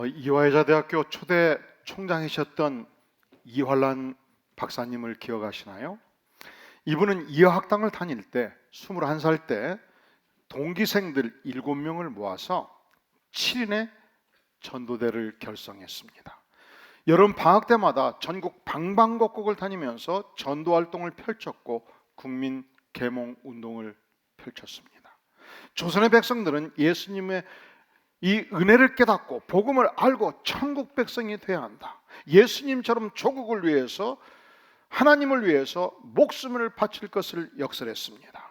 이화여자대학교 초대 총장이셨던 이활란 박사님을 기억하시나요? 이분은 이화학당을 다닐 때 21살 때 동기생들 7명을 모아서 7인의 전도대를 결성했습니다. 여름 방학 때마다 전국 방방곡곡을 다니면서 전도 활동을 펼쳤고 국민 계몽 운동을 펼쳤습니다. 조선의 백성들은 예수님의 이 은혜를 깨닫고 복음을 알고 천국 백성이 되어야 한다. 예수님처럼 조국을 위해서, 하나님을 위해서 목숨을 바칠 것을 역설했습니다.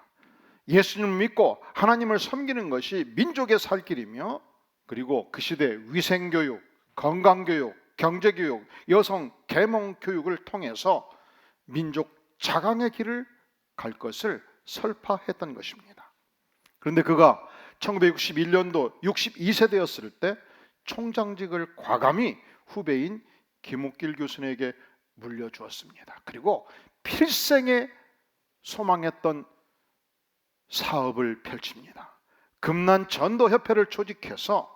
예수님을 믿고 하나님을 섬기는 것이 민족의 살 길이며, 그리고 그 시대 위생교육, 건강교육, 경제교육, 여성 계몽 교육을 통해서 민족 자강의 길을 갈 것을 설파했던 것입니다. 그런데 그가 1961년도 62세 되었을 때 총장직을 과감히 후배인 김옥길 교수에게 물려주었습니다. 그리고 필생에 소망했던 사업을 펼칩니다. 금난 전도협회를 조직해서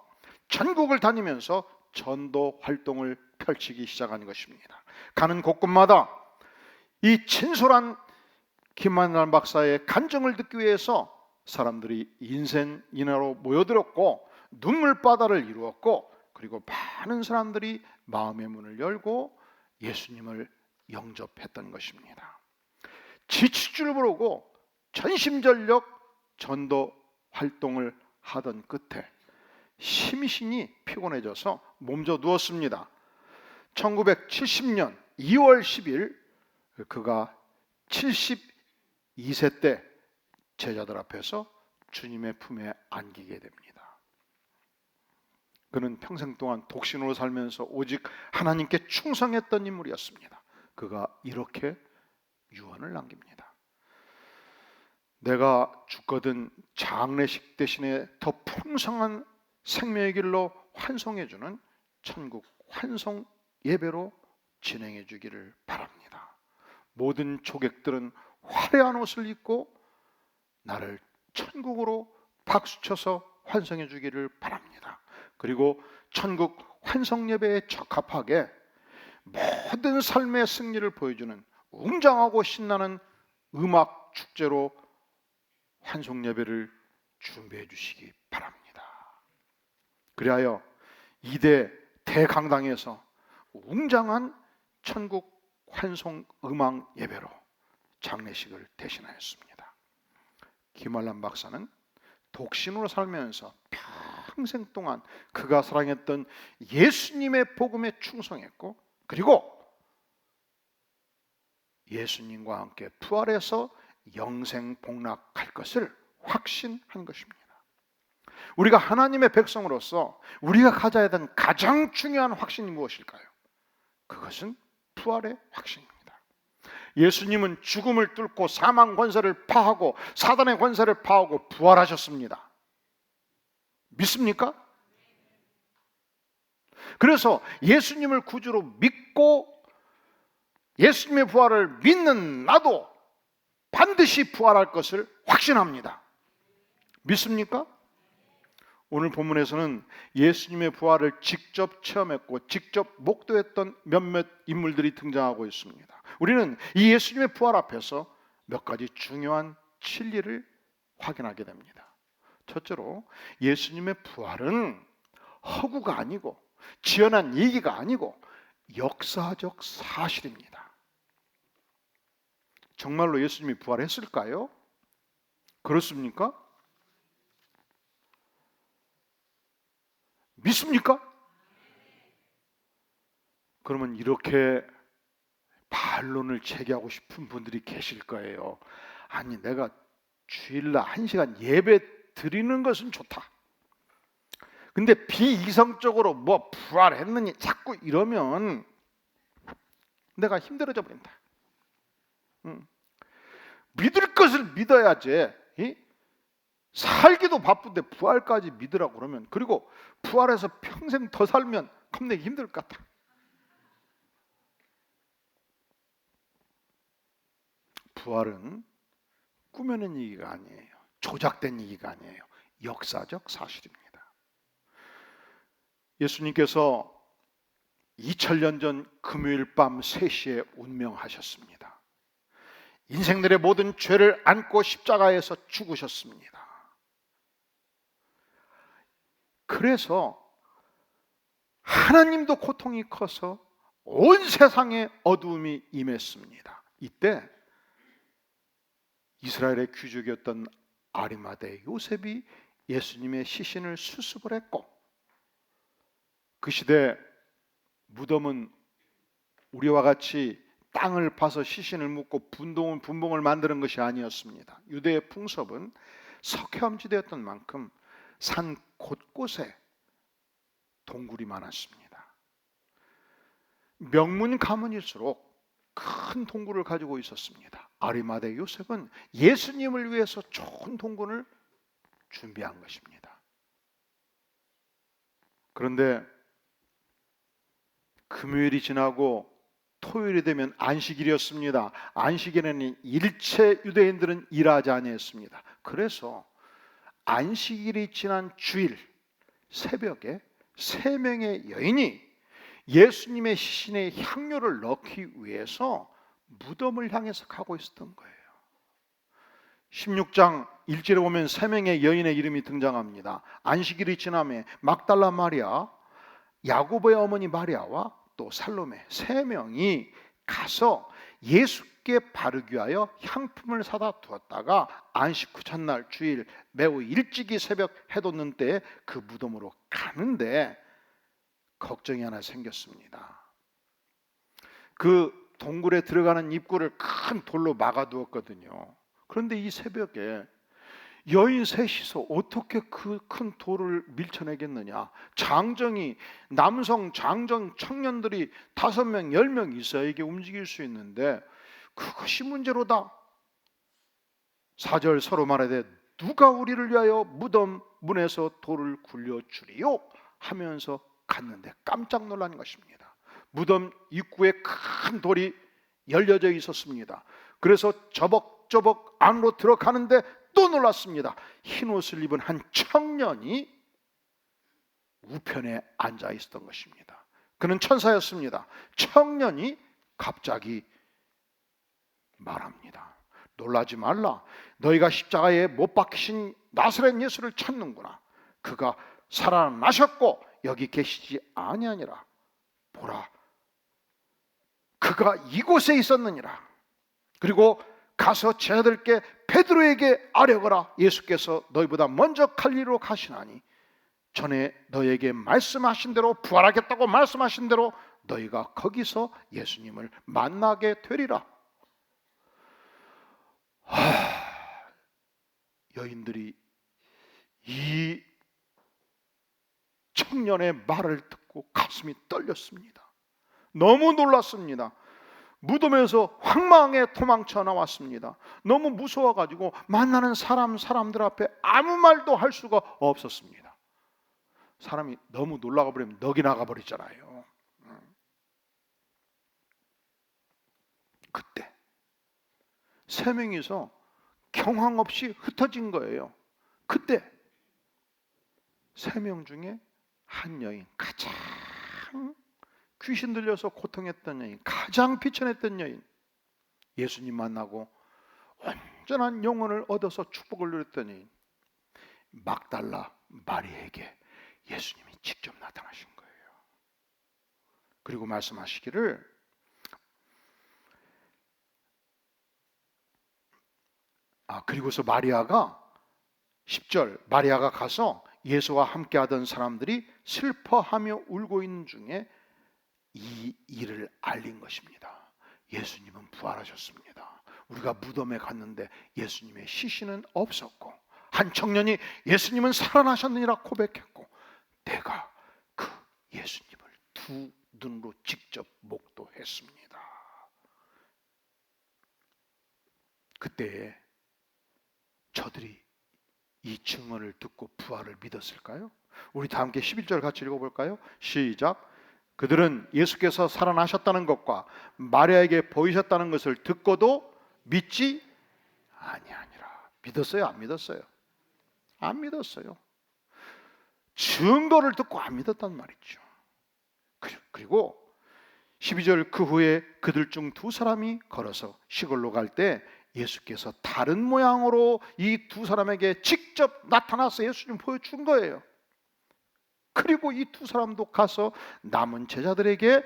전국을 다니면서 전도 활동을 펼치기 시작한 것입니다. 가는 곳곳마다 이 진솔한 김한란 박사의 간증을 듣기 위해서 사람들이 인생인하로 모여들었고 눈물바다를 이루었고, 그리고 많은 사람들이 마음의 문을 열고 예수님을 영접했던 것입니다. 지칠 줄 모르고 전심전력 전도 활동을 하던 끝에 심신이 피곤해져서 몸져 누웠습니다. 1970년 2월 10일 그가 72세 때 제자들 앞에서 주님의 품에 안기게 됩니다. 그는 평생 동안 독신으로 살면서 오직 하나님께 충성했던 인물이었습니다. 그가 이렇게 유언을 남깁니다. 내가 죽거든 장례식 대신에 더 풍성한 생명의 길로 환송해주는 천국 환송 예배로 진행해 주기를 바랍니다. 모든 조객들은 화려한 옷을 입고 나를 천국으로 박수쳐서 환송해 주기를 바랍니다. 그리고 천국 환송 예배에 적합하게 모든 삶의 승리를 보여주는 웅장하고 신나는 음악 축제로 환송 예배를 준비해 주시기 바랍니다. 그리하여 2대 대강당에서 웅장한 천국 환송 음악 예배로 장례식을 대신하였습니다. 김한란 박사는 독신으로 살면서 평생 동안 그가 사랑했던 예수님의 복음에 충성했고, 그리고 예수님과 함께 부활해서 영생 복락할 것을 확신한 것입니다. 우리가 하나님의 백성으로서 우리가 가져야 되는 가장 중요한 확신이 무엇일까요? 그것은 부활의 확신입니다. 예수님은 죽음을 뚫고 사망 권세를 파하고 사단의 권세를 파하고 부활하셨습니다. 믿습니까? 그래서 예수님을 구주로 믿고 예수님의 부활을 믿는 나도 반드시 부활할 것을 확신합니다. 믿습니까? 오늘 본문에서는 예수님의 부활을 직접 체험했고 직접 목도했던 몇몇 인물들이 등장하고 있습니다. 우리는 이 예수님의 부활 앞에서 몇 가지 중요한 진리를 확인하게 됩니다. 첫째로 예수님의 부활은 허구가 아니고 지어낸 얘기가 아니고 역사적 사실입니다. 정말로 예수님이 부활했을까요? 그렇습니까? 믿습니까? 그러면 이렇게 반론을 제기하고 싶은 분들이 계실 거예요. 아니, 내가 주일날 1시간 예배 드리는 것은 좋다. 근데 비이성적으로 뭐 부활했느니 자꾸 이러면 내가 힘들어져 버린다. 믿을 것을 믿어야지. 살기도 바쁜데 부활까지 믿으라고 그러면, 그리고 부활해서 평생 더 살면 겁내기 힘들 것 같아. 부활은 꾸며낸 얘기가 아니에요. 조작된 얘기가 아니에요. 역사적 사실입니다. 예수님께서 2000년 전 금요일 밤 3시에 운명하셨습니다. 인생들의 모든 죄를 안고 십자가에서 죽으셨습니다. 그래서 하나님도 고통이 커서 온 세상에 어두움이 임했습니다. 이때 이스라엘의 귀족이었던 아리마대 요셉이 예수님의 시신을 수습을 했고, 그 시대 무덤은 우리와 같이 땅을 파서 시신을 묻고 분봉을 만드는 것이 아니었습니다. 유대의 풍습은 석회암지대였던 만큼 산 곳곳에 동굴이 많았습니다. 명문 가문일수록 큰 동굴을 가지고 있었습니다. 아리마대 요셉은 예수님을 위해서 좋은 동굴을 준비한 것입니다. 그런데 금요일이 지나고 토요일이 되면 안식일이었습니다. 안식일에는 일체 유대인들은 일하지 아니했습니다. 그래서 안식일이 지난 주일 새벽에 3명의 여인이 예수님의 시신에 향료를 넣기 위해서 무덤을 향해서 가고 있었던 거예요. 16장 1절에 보면 3명의 여인의 이름이 등장합니다. 안식일이 지나며 막달라 마리아, 야고보의 어머니 마리아와 또 살로메 3명이 가서 예수께 바르기 위하여 향품을 사다 두었다가 안식 후 첫날 주일 매우 일찍이 새벽 해 돋는 때에 그 무덤으로 가는데 걱정이 하나 생겼습니다. 그 동굴에 들어가는 입구를 큰 돌로 막아두었거든요. 그런데 이 새벽에 여인 셋이서 어떻게 그 큰 돌을 밀쳐내겠느냐? 장정이, 남성 장정 청년들이 5명, 10명 있어야 이게 움직일 수 있는데 그것이 문제로다. 4절 서로 말하되 누가 우리를 위하여 무덤 문에서 돌을 굴려주리요? 하면서 갔는데 깜짝 놀란 것입니다. 무덤 입구에 큰 돌이 열려져 있었습니다. 그래서 저벅저벅 안으로 들어가는데 또 놀랐습니다. 흰 옷을 입은 한 청년이 우편에 앉아 있었던 것입니다. 그는 천사였습니다. 청년이 갑자기 말합니다. 놀라지 말라. 너희가 십자가에 못 박히신 나사렛 예수를 찾는구나. 그가 살아나셨고 여기 계시지 아니하니라. 보라, 그가 이곳에 있었느니라. 그리고 가서 제자들께 베드로에게 아뢰거라. 예수께서 너희보다 먼저 갈릴리로 가시나니 전에 너에게 말씀하신 대로, 부활하겠다고 말씀하신 대로 너희가 거기서 예수님을 만나게 되리라. 여인들이 이 청년의 말을 듣고 가슴이 떨렸습니다. 너무 놀랐습니다. 무덤에서 황망하게 도망쳐 나왔습니다. 너무 무서워가지고 만나는 사람들 앞에 아무 말도 할 수가 없었습니다. 사람이 너무 놀라가 버리면 넋이 나가 버리잖아요. 그때 3명이서 경황 없이 흩어진 거예요. 그때 3명 중에 한 여인, 가장 귀신 들려서 고통했던 여인, 가장 비천했던 여인, 예수님 만나고 온전한 영혼을 얻어서 축복을 누렸던 여인 막달라 마리에게 예수님이 직접 나타나신 거예요. 그리고 말씀하시기를 그리고서 마리아가 10절 마리아가 가서 예수와 함께 하던 사람들이 슬퍼하며 울고 있는 중에 이 일을 알린 것입니다. 예수님은 부활하셨습니다. 우리가 무덤에 갔는데 예수님의 시신은 없었고 한 청년이 예수님은 살아나셨느니라 고백했고 내가 그 예수님을 두 눈으로 직접 목도했습니다. 그때에 저들이 이 증언을 듣고 부활을 믿었을까요? 우리 다 함께 11절 같이 읽어볼까요? 시작. 그들은 예수께서 살아나셨다는 것과 마리아에게 보이셨다는 것을 듣고도 믿지 아니하니라. 믿었어요? 안 믿었어요? 안 믿었어요. 증거를 듣고 안 믿었단 말이죠. 그리고 12절 그 후에 그들 중 두 사람이 걸어서 시골로 갈 때 예수께서 다른 모양으로 이 두 사람에게 직접 나타나서 예수님 보여준 거예요. 그리고 이 두 사람도 가서 남은 제자들에게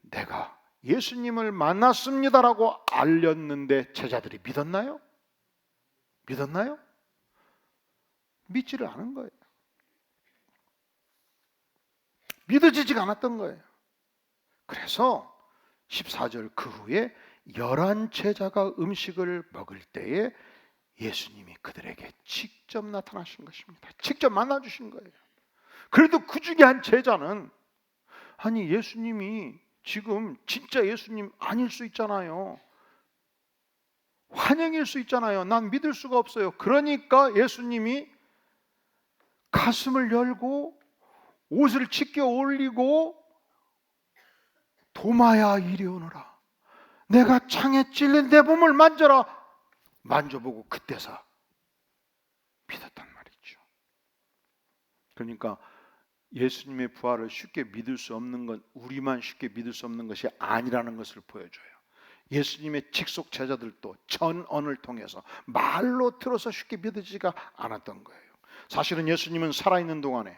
내가 예수님을 만났습니다라고 알렸는데 제자들이 믿었나요? 믿었나요? 믿지를 않은 거예요. 믿어지지가 않았던 거예요. 그래서 14절 그 후에 11 제자가 음식을 먹을 때에 예수님이 그들에게 직접 나타나신 것입니다. 직접 만나주신 거예요. 그래도 그 중에 한 제자는 아니 예수님이 지금 진짜 예수님 아닐 수 있잖아요. 환영일 수 있잖아요. 난 믿을 수가 없어요. 그러니까 예수님이 가슴을 열고 옷을 찢겨 올리고 도마야 이리 오너라. 내가 창에 찔린 내 몸을 만져라. 만져보고 그때서 믿었단 말이죠. 그러니까 예수님의 부활을 쉽게 믿을 수 없는 건 우리만 쉽게 믿을 수 없는 것이 아니라는 것을 보여줘요. 예수님의 직속 제자들도 전언을 통해서 말로 들어서 쉽게 믿어지지가 않았던 거예요. 사실은 예수님은 살아있는 동안에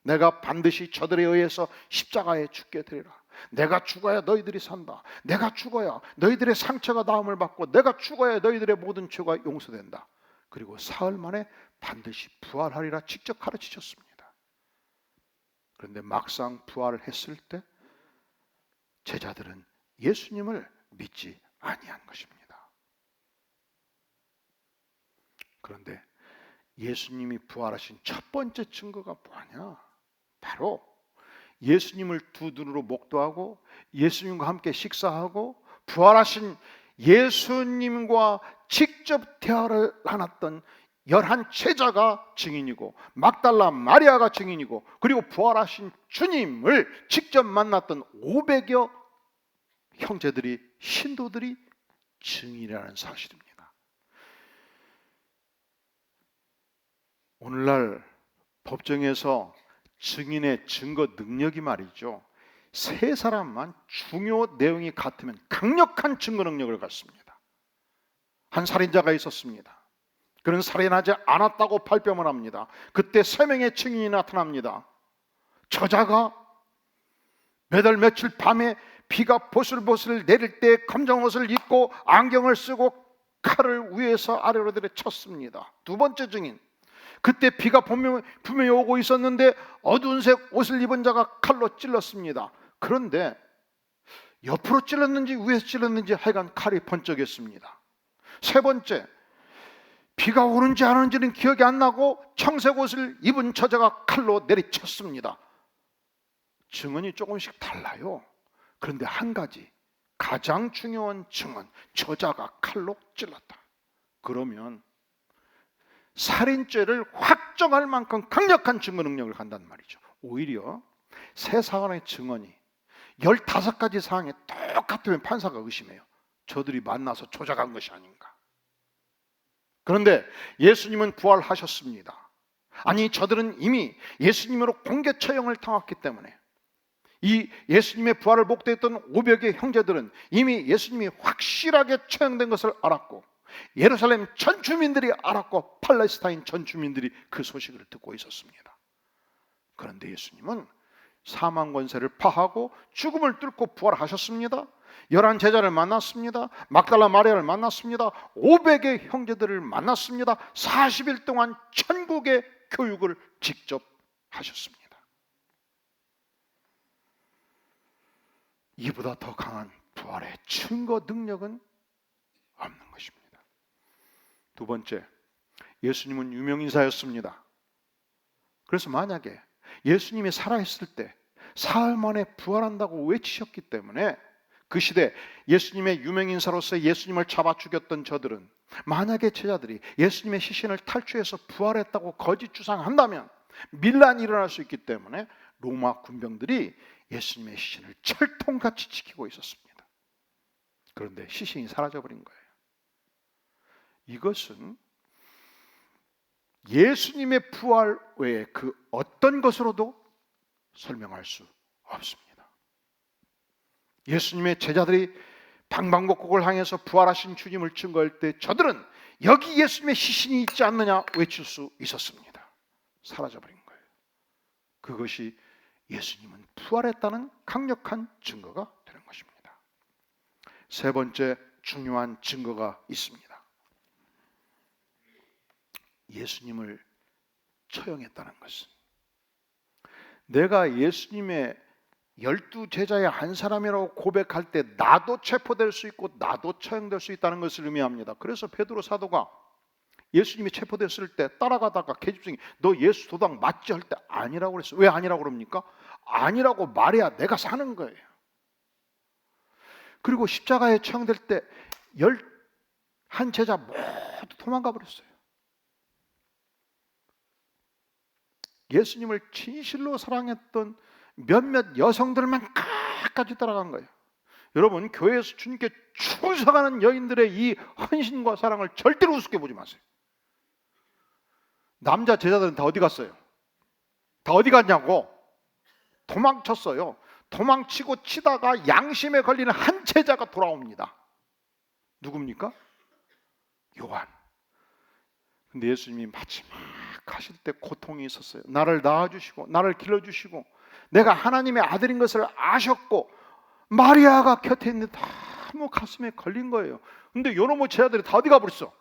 내가 반드시 저들에 의해서 십자가에 죽게 되리라. 내가 죽어야 너희들이 산다. 내가 죽어야 너희들의 상처가 나음을 받고 내가 죽어야 너희들의 모든 죄가 용서된다. 그리고 사흘 만에 반드시 부활하리라 직접 가르치셨습니다. 그런데 막상 부활을 했을 때 제자들은 예수님을 믿지 아니한 것입니다. 그런데 예수님이 부활하신 첫 번째 증거가 뭐냐? 바로 예수님을 두 눈으로 목도하고 예수님과 함께 식사하고 부활하신 예수님과 직접 대화를 나눴던 11 제자가 증인이고 막달라 마리아가 증인이고 그리고 부활하신 주님을 직접 만났던 500여 형제들이 신도들이 증인이라는 사실입니다. 오늘날 법정에서 증인의 증거 능력이 말이죠. 세 사람만 중요 내용이 같으면 강력한 증거 능력을 갖습니다. 한 살인자가 있었습니다. 그는 살인하지 않았다고 발뺌을 합니다. 그때 3명의 증인이 나타납니다. 저자가 몇월 며칠 밤에 비가 보슬보슬 내릴 때 검정 옷을 입고 안경을 쓰고 칼을 위에서 아래로 들여 쳤습니다. 두 번째 증인, 그때 비가 분명히 오고 있었는데 어두운 색 옷을 입은 자가 칼로 찔렀습니다. 그런데 옆으로 찔렀는지 위에서 찔렀는지 하여간 칼이 번쩍였습니다. 세 번째, 비가 오는지 안 오는지는 기억이 안 나고 청색 옷을 입은 저자가 칼로 내리쳤습니다. 증언이 조금씩 달라요. 그런데 한 가지 가장 중요한 증언, 저자가 칼로 찔렀다. 그러면 살인죄를 확정할 만큼 강력한 증거 능력을 갖는단 말이죠. 오히려 세 사람의 증언이 15가지 사항에 똑같으면 판사가 의심해요. 저들이 만나서 조작한 것이 아닌가. 그런데 예수님은 부활하셨습니다. 아니 저들은 이미 예수님으로 공개 처형을 당했기 때문에 이 예수님의 부활을 목도했던 500의 형제들은 이미 예수님이 확실하게 처형된 것을 알았고 예루살렘 전 주민들이 알았고 팔레스타인 전 주민들이 그 소식을 듣고 있었습니다. 그런데 예수님은 사망 권세를 파하고 죽음을 뚫고 부활하셨습니다. 11 제자를 만났습니다. 막달라 마리아를 만났습니다. 500의 형제들을 만났습니다. 40일 동안 천국의 교육을 직접 하셨습니다. 이보다 더 강한 부활의 증거 능력은 없는 것입니다. 두 번째, 예수님은 유명인사였습니다. 그래서 만약에 예수님이 살아있을 때 사흘 만에 부활한다고 외치셨기 때문에 그 시대 예수님의 유명인사로서 예수님을 잡아 죽였던 저들은 만약에 제자들이 예수님의 시신을 탈취해서 부활했다고 거짓 주장한다면 밀란이 일어날 수 있기 때문에 로마 군병들이 예수님의 시신을 철통같이 지키고 있었습니다. 그런데 시신이 사라져버린 거예요. 이것은 예수님의 부활 외에 그 어떤 것으로도 설명할 수 없습니다. 예수님의 제자들이 방방곡곡을 향해서 부활하신 주님을 증거할 때 저들은 여기 예수님의 시신이 있지 않느냐 외칠 수 있었습니다. 사라져버린 거예요. 그것이 예수님은 부활했다는 강력한 증거가 되는 것입니다. 세 번째 중요한 증거가 있습니다. 예수님을 처형했다는 것은, 내가 예수님의 12제자의 한 사람이라고 고백할 때 나도 체포될 수 있고 나도 처형될 수 있다는 것을 의미합니다. 그래서 베드로 사도가 예수님이 체포됐을 때 따라가다가 계집종이 너 예수 도당 맞지? 할 때 아니라고 그랬어요. 왜 아니라고 그럽니까? 아니라고 말해야 내가 사는 거예요. 그리고 십자가에 처형될 때 11제자 모두 도망가 버렸어요. 예수님을 진실로 사랑했던 몇몇 여성들만 끝까지 따라간 거예요. 여러분, 교회에서 주님께 충성하는 여인들의 이 헌신과 사랑을 절대로 우습게 보지 마세요. 남자 제자들은 다 어디 갔어요? 다 어디 갔냐고? 도망쳤어요. 도망치고 치다가 양심에 걸리는 한 제자가 돌아옵니다. 누굽니까? 요한. 근데 예수님이 마지막 하실 때 고통이 있었어요. 나를 낳아주시고 나를 길러주시고 내가 하나님의 아들인 것을 아셨고 마리아가 곁에 있는데 너무 가슴에 걸린 거예요. 근데 요놈의 제자들이 다 어디 가버렸어?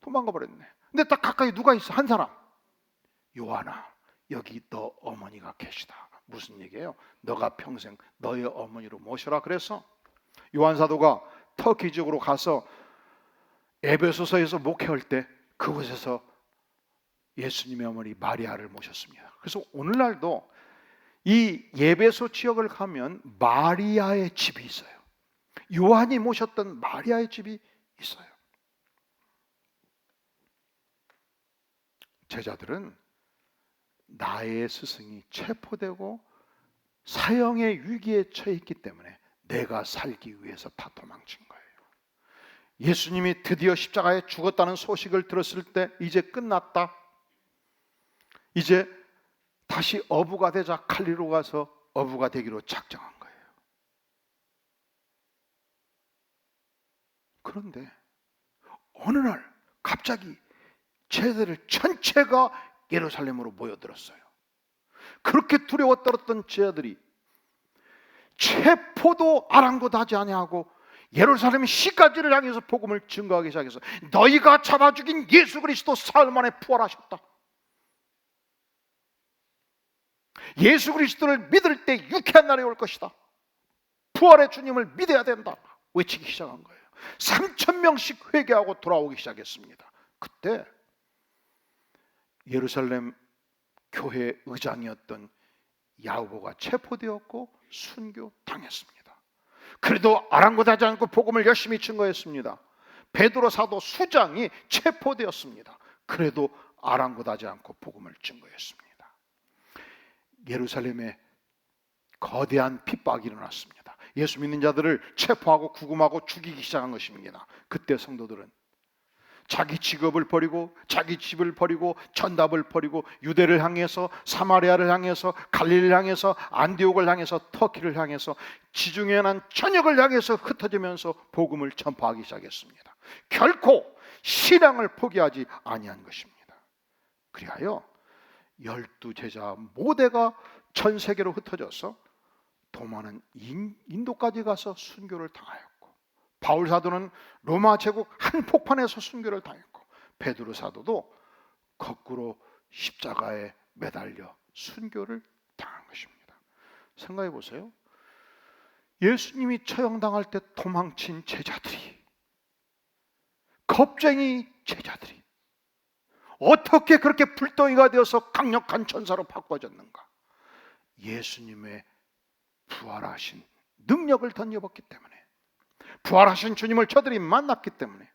도망가 버렸네. 근데 딱 가까이 누가 있어? 한 사람. 요한아, 여기 너 어머니가 계시다. 무슨 얘기예요? 너가 평생 너의 어머니로 모셔라. 그래서 요한 사도가 터키 지역으로 가서 에베소서에서 목회할 때 그곳에서 예수님의 어머니 마리아를 모셨습니다. 그래서 오늘날도 이 에베소 지역을 가면 마리아의 집이 있어요. 요한이 모셨던 마리아의 집이 있어요. 제자들은 나의 스승이 체포되고 사형의 위기에 처해 있기 때문에 내가 살기 위해서 다 도망친 거예요. 예수님이 드디어 십자가에 죽었다는 소식을 들었을 때 이제 끝났다. 이제 다시 어부가 되자 갈리로 가서 어부가 되기로 작정한 거예요. 그런데 어느 날 갑자기 제자들 전체가 예루살렘으로 모여들었어요. 그렇게 두려워 떨었던 제자들이 체포도 아랑곳하지 아니하고 예루살렘 시가지를 향해서 복음을 증거하기 시작해서 너희가 잡아 죽인 예수 그리스도 사흘 만에 부활하셨다. 예수 그리스도를 믿을 때 유쾌한 날이 올 것이다. 부활의 주님을 믿어야 된다. 외치기 시작한 거예요. 3,000명씩 회개하고 돌아오기 시작했습니다. 그때 예루살렘 교회 의장이었던 야고보가 체포되었고 순교당했습니다. 그래도 아랑곳하지 않고 복음을 열심히 증거했습니다. 베드로 사도 수장이 체포되었습니다. 그래도 아랑곳하지 않고 복음을 증거했습니다. 예루살렘에 거대한 핍박이 일어났습니다. 예수 믿는 자들을 체포하고 구금하고 죽이기 시작한 것입니다. 그때 성도들은 자기 직업을 버리고 자기 집을 버리고 전답을 버리고 유대를 향해서 사마리아를 향해서 갈릴리를 향해서 안디옥을 향해서 터키를 향해서 지중해 난 전역을 향해서 흩어지면서 복음을 전파하기 시작했습니다. 결코 신앙을 포기하지 아니한 것입니다. 그리하여 12제자 모대가 전 세계로 흩어져서 도마는 인도까지 가서 순교를 당하였고 바울 사도는 로마 제국 한복판에서 순교를 당했고 베드로 사도도 거꾸로 십자가에 매달려 순교를 당한 것입니다. 생각해 보세요. 예수님이 처형당할 때 도망친 제자들이, 겁쟁이 제자들이 어떻게 그렇게 불덩이가 되어서 강력한 천사로 바꿔졌는가? 예수님의 부활하신 능력을 던져봤기 때문에, 부활하신 주님을 저들이 만났기 때문에.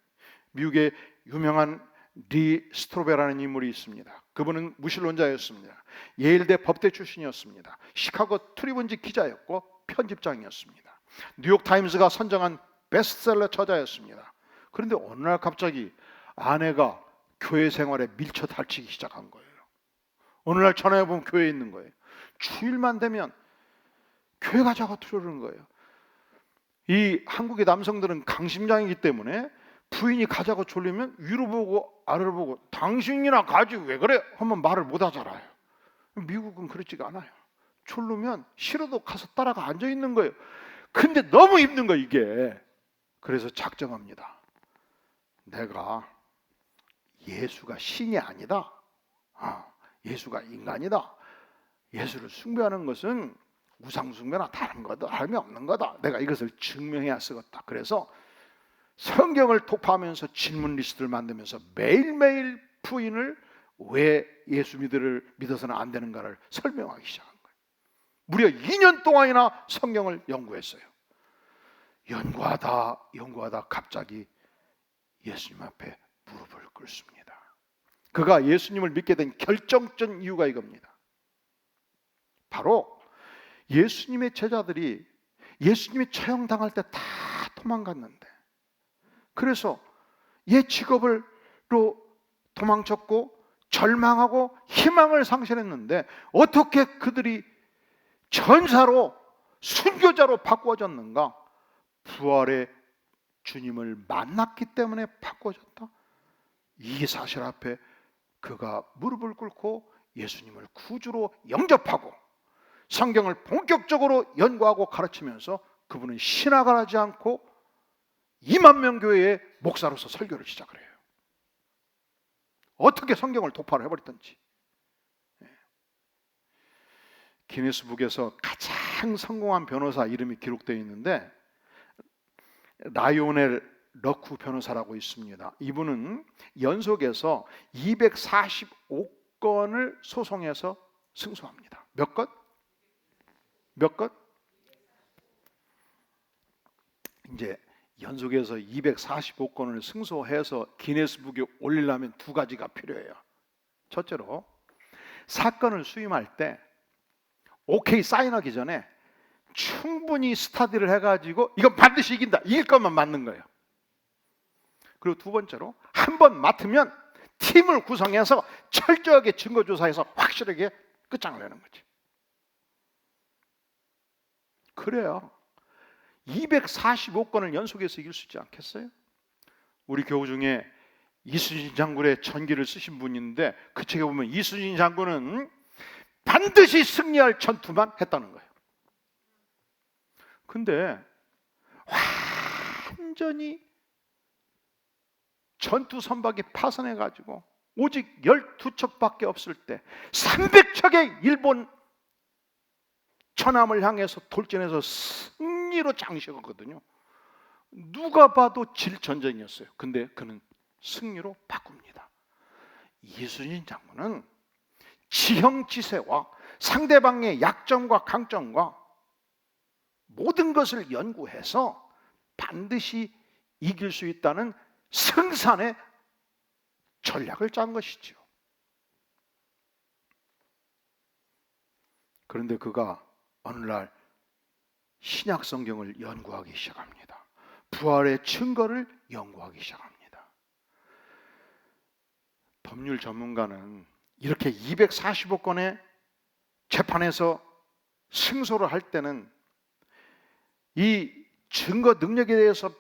미국의 유명한 리 스트로베라는 인물이 있습니다. 그분은 무신론자였습니다. 예일대 법대 출신이었습니다. 시카고 트리뷴지 기자였고 편집장이었습니다. 뉴욕타임스가 선정한 베스트셀러 저자였습니다. 그런데 어느 날 갑자기 아내가 교회 생활에 밀쳐 닥치기 시작한 거예요. 어느 날 전화해 보면 교회에 있는 거예요. 주일만 되면 교회 가자고 그러는 거예요. 이 한국의 남성들은 강심장이기 때문에 부인이 가자고 졸리면 위로 보고 아래로 보고 당신이나 가지 왜 그래? 하면 말을 못 하잖아요. 미국은 그렇지가 않아요. 졸르면 싫어도 가서 따라가 앉아 있는 거예요. 근데 너무 힘든 거 이게. 그래서 작정합니다. 내가 예수가 신이 아니다. 예수가 인간이다. 예수를 숭배하는 것은 우상 숭배나 다른 거다, 다름이 없는 거다. 내가 이것을 증명해야 쓰겠다. 그래서 성경을 독파하면서 질문 리스트를 만들면서 매일매일 부인을 왜 예수 믿어서는 안 되는가를 설명하기 시작한 거예요. 무려 2년 동안이나 성경을 연구했어요. 연구하다 갑자기 예수님 앞에 무릎을 꿇습니다. 그가 예수님을 믿게 된 결정적 이유가 이겁니다. 바로 예수님의 제자들이 예수님이 처형당할 때 다 도망갔는데, 그래서 옛 직업으로 도망쳤고 절망하고 희망을 상실했는데 어떻게 그들이 전사로 순교자로 바꿔졌는가? 부활의 주님을 만났기 때문에 바꿔졌다. 이 사실 앞에 그가 무릎을 꿇고 예수님을 구주로 영접하고 성경을 본격적으로 연구하고 가르치면서 그분은 신학을 하지 않고 2만 명 교회의 목사로서 설교를 시작을 해요. 어떻게 성경을 독파를 해버렸던지. 기네스북에서 가장 성공한 변호사 이름이 기록되어 있는데 라이오넬 러쿠 변호사라고 있습니다. 이분은 연속해서 245건을 소송해서 승소합니다. 몇 건? 몇 건? 이제 연속해서 245건을 승소해서 기네스북에 올리려면 두 가지가 필요해요. 첫째로 사건을 수임할 때 오케이 사인하기 전에 충분히 스터디를 해가지고 이건 반드시 이긴다, 이길 것만 맞는 거예요. 그리고 두 번째로 한 번 맡으면 팀을 구성해서 철저하게 증거조사해서 확실하게 끝장을 내는 거지. 그래요. 245건을 연속해서 이길 수 있지 않겠어요? 우리 교우 중에 이순신 장군의 전기를 쓰신 분인데 그 책에 보면 이순신 장군은 반드시 승리할 전투만 했다는 거예요. 근데 완전히 전투 선박이 파손해가지고 오직 12척밖에 없을 때 300척의 일본 천함을 향해서 돌진해서 승리로 장식하거든요. 누가 봐도 질 전쟁이었어요. 근데 그는 승리로 바꿉니다. 이순신 장군은 지형지세와 상대방의 약점과 강점과 모든 것을 연구해서 반드시 이길 수 있다는 승산의 전략을 짠 것이죠. 그런데 그가 어느 날 신약 성경을 연구하기 시작합니다. 부활의 증거를 연구하기 시작합니다. 법률 전문가는 이렇게 245건의 재판에서 승소를 할 때는 이 증거 능력에 대해서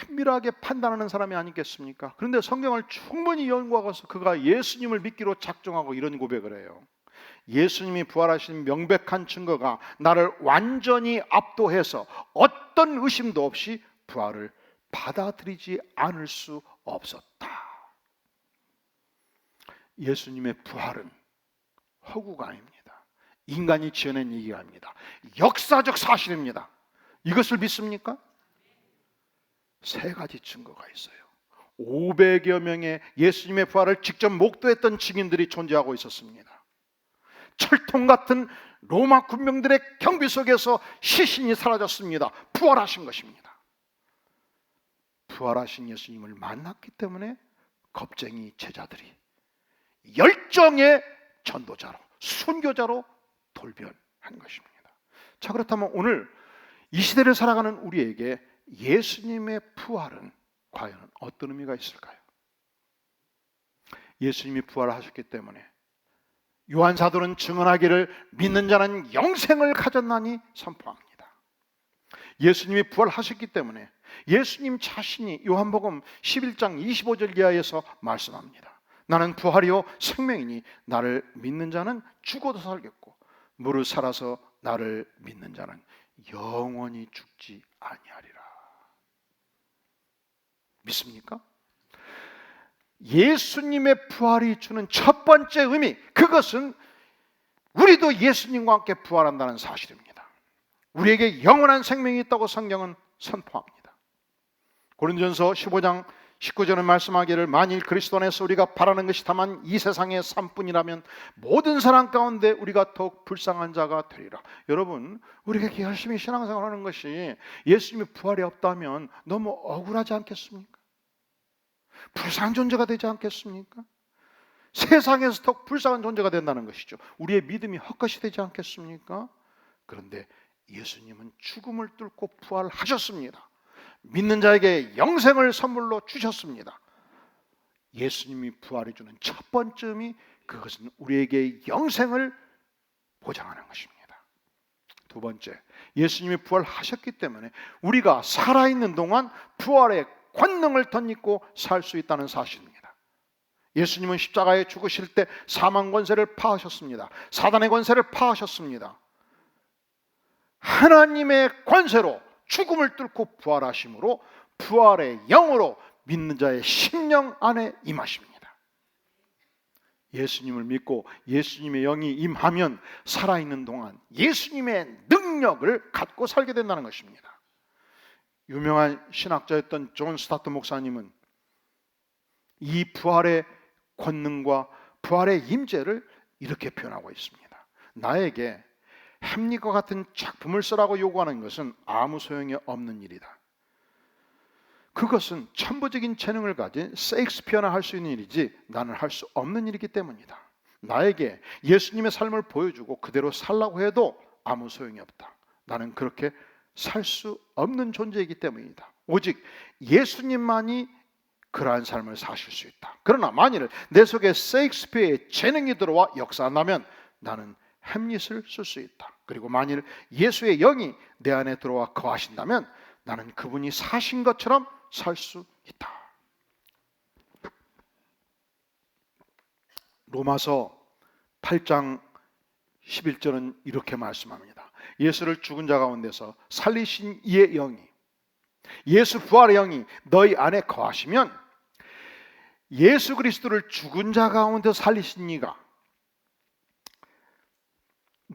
면밀하게 판단하는 사람이 아니겠습니까? 그런데 성경을 충분히 연구하고서 그가 예수님을 믿기로 작정하고 이런 고백을 해요. 예수님이 부활하신 명백한 증거가 나를 완전히 압도해서 어떤 의심도 없이 부활을 받아들이지 않을 수 없었다. 예수님의 부활은 허구가 아닙니다. 인간이 지어낸 얘기가 아닙니다. 역사적 사실입니다. 이것을 믿습니까? 세 가지 증거가 있어요. 500여 명의 예수님의 부활을 직접 목도했던 증인들이 존재하고 있었습니다. 철통 같은 로마 군병들의 경비 속에서 시신이 사라졌습니다. 부활하신 것입니다. 부활하신 예수님을 만났기 때문에 겁쟁이 제자들이 열정의 전도자로, 순교자로 돌변한 것입니다. 자, 그렇다면 오늘 이 시대를 살아가는 우리에게 예수님의 부활은 과연 어떤 의미가 있을까요? 예수님이 부활하셨기 때문에 요한 사도는 증언하기를 믿는 자는 영생을 가졌나니 선포합니다. 예수님이 부활하셨기 때문에 예수님 자신이 요한복음 11장 25절 이하에서 말씀합니다. 나는 부활이요 생명이니 나를 믿는 자는 죽어도 살겠고 무릇 살아서 나를 믿는 자는 영원히 죽지 아니하리라. 믿습니까? 예수님의 부활이 주는 첫 번째 의미, 그것은 우리도 예수님과 함께 부활한다는 사실입니다. 우리에게 영원한 생명이 있다고 성경은 선포합니다. 고린도전서 15장 19절은 말씀하기를 만일 그리스도 안에서 우리가 바라는 것이 다만 이 세상의 삶뿐이라면 모든 사람 가운데 우리가 더욱 불쌍한 자가 되리라. 여러분, 우리가 이렇게 열심히 신앙생활하는 것이 예수님의 부활이 없다면 너무 억울하지 않겠습니까? 불쌍한 존재가 되지 않겠습니까? 세상에서 더 불쌍한 존재가 된다는 것이죠. 우리의 믿음이 헛것이 되지 않겠습니까? 그런데 예수님은 죽음을 뚫고 부활하셨습니다. 믿는 자에게 영생을 선물로 주셨습니다. 예수님이 부활해 주는 첫 번째 의미, 그것은 우리에게 영생을 보장하는 것입니다. 두 번째, 예수님이 부활하셨기 때문에 우리가 살아있는 동안 부활의 권능을 덧입고 살 수 있다는 사실입니다. 예수님은 십자가에 죽으실 때 사망 권세를 파하셨습니다. 사단의 권세를 파하셨습니다. 하나님의 권세로 죽음을 뚫고 부활하심으로 부활의 영으로 믿는 자의 심령 안에 임하십니다. 예수님을 믿고 예수님의 영이 임하면 살아있는 동안 예수님의 능력을 갖고 살게 된다는 것입니다. 유명한 신학자였던 존 스타트 목사님은 이 부활의 권능과 부활의 임재를 이렇게 표현하고 있습니다. 나에게 햄릿과 같은 작품을 쓰라고 요구하는 것은 아무 소용이 없는 일이다. 그것은 천부적인 재능을 가진 셰익스피어나 할 수 있는 일이지 나는 할 수 없는 일이기 때문이다. 나에게 예수님의 삶을 보여주고 그대로 살라고 해도 아무 소용이 없다. 나는 그렇게 살 수 없는 존재이기 때문이다. 오직 예수님만이 그러한 삶을 사실 수 있다. 그러나 만일 내 속에 셰익스피어의 재능이 들어와 역사한다면 나는 햄릿을 쓸 수 있다. 그리고 만일 예수의 영이 내 안에 들어와 거하신다면 나는 그분이 사신 것처럼 살 수 있다. 로마서 8장 11절은 이렇게 말씀합니다. 예수를 죽은 자 가운데서 살리신 이의 영이, 예수 부활의 영이 너희 안에 거하시면 예수 그리스도를 죽은 자 가운데 살리신 이가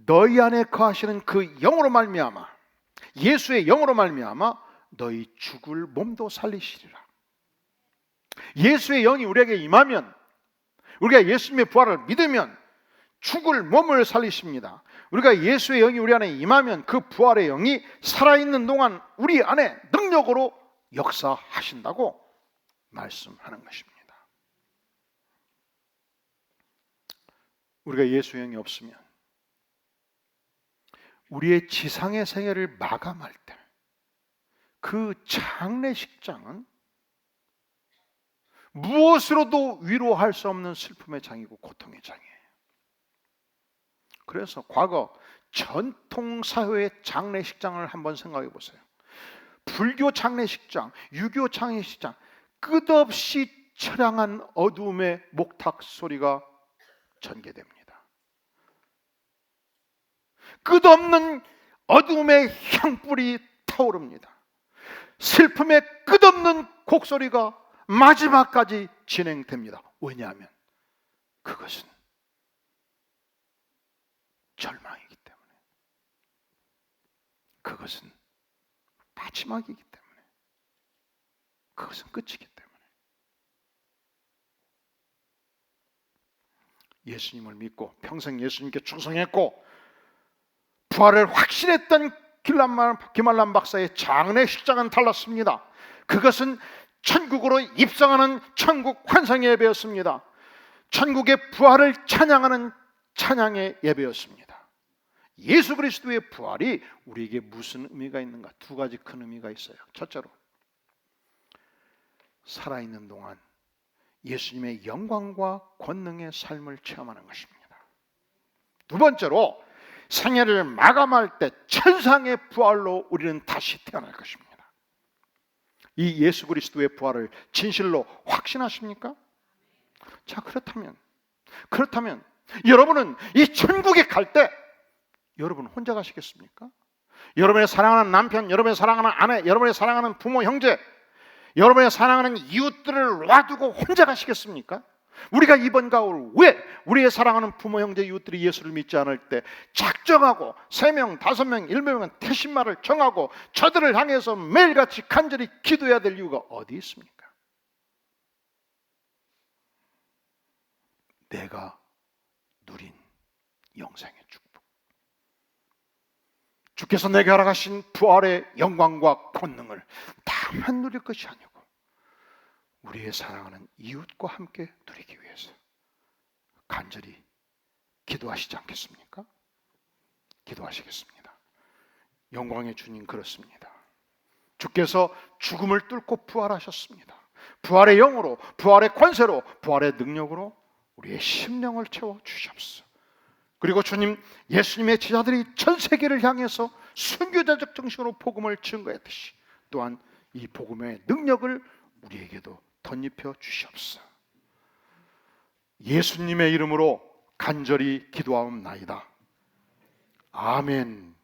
너희 안에 거하시는 그 영으로 말미암아, 예수의 영으로 말미암아 너희 죽을 몸도 살리시리라. 예수의 영이 우리에게 임하면, 우리가 예수님의 부활을 믿으면 죽을 몸을 살리십니다. 우리가 예수의 영이 우리 안에 임하면 그 부활의 영이 살아있는 동안 우리 안에 능력으로 역사하신다고 말씀하는 것입니다. 우리가 예수의 영이 없으면 우리의 지상의 생애를 마감할 때 그 장례식장은 무엇으로도 위로할 수 없는 슬픔의 장이고 고통의 장이에요. 그래서 과거 전통사회의 장례식장을 한번 생각해 보세요. 불교 장례식장, 유교 장례식장, 끝없이 처량한 어두움의 목탁 소리가 전개됩니다. 끝없는 어두움의 향불이 타오릅니다. 슬픔의 끝없는 곡소리가 마지막까지 진행됩니다. 왜냐하면 그것은 절망이기 때문에, 그것은 마지막이기 때문에, 그것은 끝이기 때문에. 예수님을 믿고 평생 예수님께 충성했고 부활을 확신했던 김알람 박사의 장례식장은 달랐습니다. 그것은 천국으로 입성하는 천국 환상의 예배였습니다. 천국의 부활을 찬양하는 찬양의 예배였습니다. 예수 그리스도의 부활이 우리에게 무슨 의미가 있는가? 두 가지 큰 의미가 있어요. 첫째로, 살아있는 동안 예수님의 영광과 권능의 삶을 체험하는 것입니다. 두 번째로, 생애를 마감할 때 천상의 부활로 우리는 다시 태어날 것입니다. 이 예수 그리스도의 부활을 진실로 확신하십니까? 자, 그렇다면 여러분은 이 천국에 갈 때 여러분 혼자 가시겠습니까? 여러분의 사랑하는 남편, 여러분의 사랑하는 아내, 여러분의 사랑하는 부모, 형제, 여러분의 사랑하는 이웃들을 놔두고 혼자 가시겠습니까? 우리가 이번 가을 왜 우리의 사랑하는 부모, 형제, 이웃들이 예수를 믿지 않을 때 작정하고 3명, 5명, 7명은 태신마를 정하고 저들을 향해서 매일같이 간절히 기도해야 될 이유가 어디 있습니까? 내가 누린 영생의 축복, 주께서 내게 허락하신 부활의 영광과 권능을 다만 누릴 것이 아니고 우리의 사랑하는 이웃과 함께 누리기 위해서 간절히 기도하시지 않겠습니까? 기도하시겠습니다. 영광의 주님, 그렇습니다. 주께서 죽음을 뚫고 부활하셨습니다. 부활의 영으로, 부활의 권세로, 부활의 능력으로 우리의 심령을 채워 주시옵소서. 그리고 주님, 예수님의 제자들이 전 세계를 향해서 순교자적 정신으로 복음을 증거했듯이 또한 이 복음의 능력을 우리에게도 덧입혀 주시옵소서. 예수님의 이름으로 간절히 기도하옵나이다. 아멘.